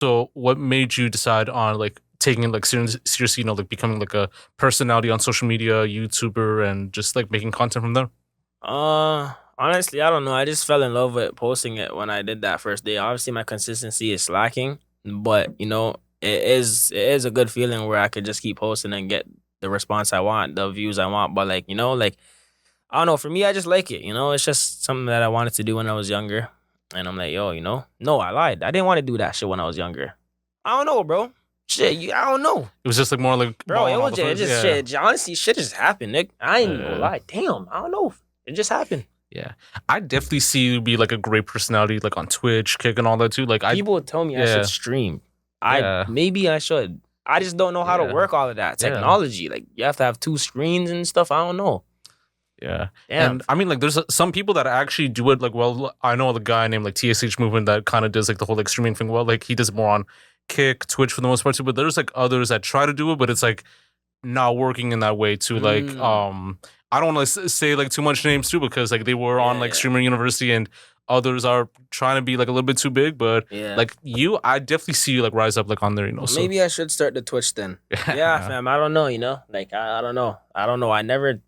So what made you decide on like taking it like seriously, like becoming like a personality on social media, YouTuber, and just like making content from there? Honestly, I don't know. I just fell in love with posting it when I did that first day. Obviously, my consistency is slacking, but it is a good feeling where I could just keep posting and get the response I want, the views I want. But like I don't know. For me, I just like it. It's just something that I wanted to do when I was younger, and I'm like, yo, no, I lied. I didn't want to do that shit when I was younger. I don't know, bro. Shit, I don't know. It was just like more like Bro, balling it all was the just, it photos? just Yeah. shit. Honestly, shit just happened, Nick. I ain't even gonna lie. Damn, I don't know. It just happened. Yeah, I definitely see you be like a great personality, like on Twitch, Kick, and all that too. Like People tell me I yeah, should stream. yeah, Maybe I should. I just don't know how to yeah, work all of that yeah, technology. Like you have to have two screens and stuff. I don't know. yeah. Damn. And I mean, like, there's some people that actually do it like well. I know the guy named like TSH Movement that kind of does like the whole like streaming thing well. Like he does more on Kick, Twitch for the most part too. But there's like others that try to do it, but it's like not working in that way too. Like I don't want to say like too much names too because like they were on like Streamer University and others are trying to be like a little bit too big. But like you, I definitely see you like rise up like on there. So Maybe I should start the Twitch then. Yeah, fam. I don't know. Like I don't know. I don't know. I never.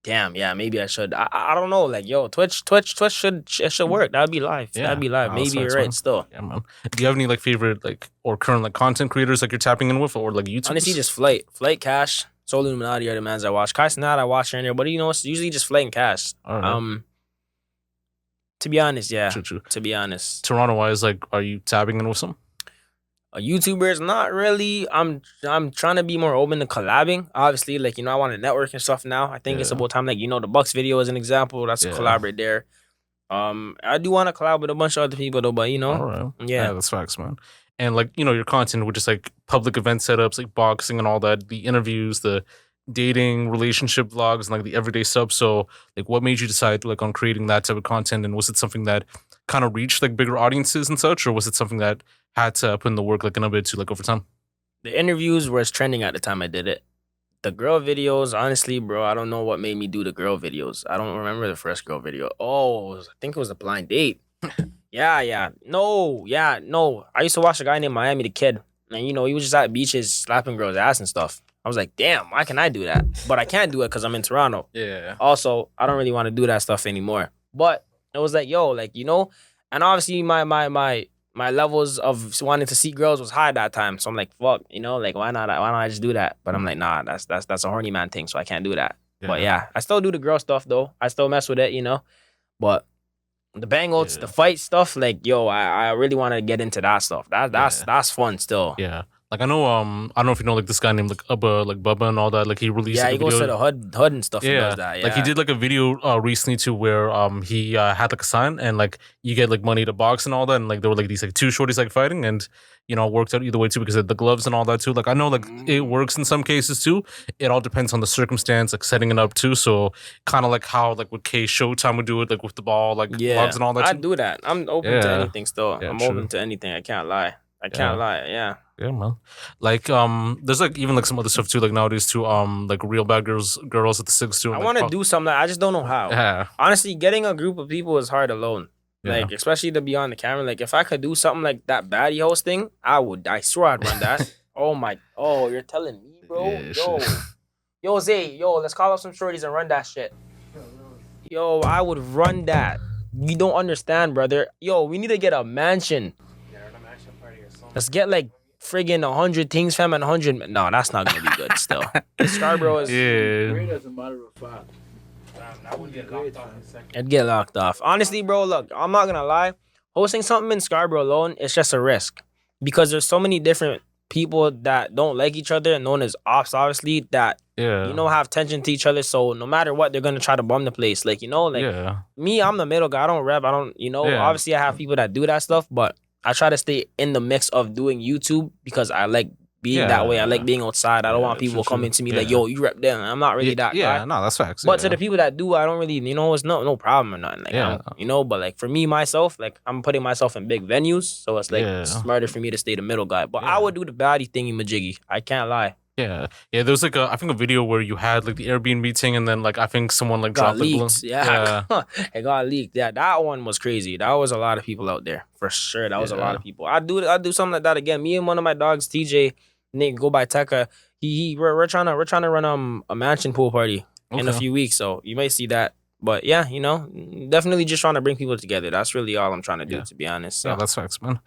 Damn. Yeah. Maybe I should. I don't know. Like yo, Twitch should work. That'd be live. Yeah, That'd be live. no, that's Maybe you're facts, right. man. Still. Yeah, man. Do you have any like favorite like or current like content creators like you're tapping in with or like YouTube? Honestly, just Flight Cash. Soul Illuminati are the mans I watch. Kai Sinat I watch here and there, but it's usually just Flight and Cash. All right. To be honest, yeah. True. To be honest, Toronto wise, like, are you tapping in with some? YouTubers, not really. I'm trying to be more open to collabing. Obviously, like I want to network and stuff now. I think it's about time. Like the Bucks video is an example. That's a collaborate there. I do want to collab with a bunch of other people though, but All right. yeah, that's facts, man. And like your content with just like public event setups, like boxing and all that, the interviews, the dating, relationship vlogs, and like the everyday stuff. So like, what made you decide like on creating that type of content? And was it something that kind of reached like bigger audiences and such, or was it something that had to put in the work like in a bit to like over time? The interviews was trending at the time I did it. The girl videos, honestly, bro, I don't know what made me do the girl videos. I don't remember the first girl video. I think it was a blind date. No. I used to watch a guy named Miami the Kid. And, he was just at beaches slapping girls' ass and stuff. I was like, damn, why can I do that? But I can't do it because I'm in Toronto. Yeah. Also, I don't really want to do that stuff anymore. But it was like, yo, like, and obviously my levels of wanting to see girls was high that time. So I'm like, fuck, like why not I just do that? But I'm like, nah, that's a horny man thing, so I can't do that. Yeah. But yeah, I still do the girl stuff though. I still mess with it, But the bangouts, the fight stuff, like yo, I really want to get into that stuff. That's fun still. Yeah. Like I know, I don't know if you know like this guy named like Bubba and all that. Like he released. Yeah, like, he goes to the HUD and stuff. Yeah, and does that. Yeah, like he did like a video recently too where he had like a sign and like you get like money to box and all that, and like there were like these like two shorties like fighting and it worked out either way too because of the gloves and all that too. Like I know like it works in some cases too. It all depends on the circumstance, like setting it up too. So kind of like how like with K Showtime would do it, like with the ball, like gloves and all that. I do that. I'm open to anything still. I'm open to anything. I can't lie. Yeah. Yeah, man. Like there's like even like some other stuff too, like nowadays too, like real bad girls at the six too. I want to do something. I just don't know how. Yeah. Honestly, getting a group of people is hard alone. Yeah. Like especially to be on the camera. Like if I could do something like that baddie host thing, I would. I swear I'd run that. Oh, you're telling me, bro? Yeah, yo, Zay, let's call up some shorties and run that shit. Yo, I would run that. You don't understand, brother. Yo, we need to get a mansion. Let's get like friggin' 100 things, fam, and 100. No, that's not gonna be good. Still, Scarborough is great as a matter of fact. That would get locked off in a second. It'd get locked off. Honestly, bro, look, I'm not gonna lie. Hosting something in Scarborough alone, it's just a risk because there's so many different people that don't like each other, known as ops, obviously, that have tension to each other. So no matter what, they're gonna try to bum the place. Like me, I'm the middle guy. I don't rep. I don't. Obviously, I have people that do that stuff, but I try to stay in the mix of doing YouTube because I like being that way. I like being outside. I don't want people coming to me like, yo, you rep them. I'm not really that guy. Yeah, no, that's facts. But to the people that do, I don't really, it's no problem or nothing. Like, but like for me, myself, like I'm putting myself in big venues. So it's like smarter for me to stay the middle guy. But I would do the baddie thingy majiggy. I can't lie. Yeah, there was like I think a video where you had like the Airbnb thing, and then like I think someone like Got dropped like, leaked. Yeah. It got leaked. Yeah, that one was crazy. That was a lot of people out there for sure. That was a lot of people. I do something like that again. Me and one of my dogs, TJ, Nick, go by Tekka. We're trying to run a mansion pool party in a few weeks, so you may see that. But yeah, you know, definitely just trying to bring people together. That's really all I'm trying to do, to be honest. So. Yeah, that's facts, man.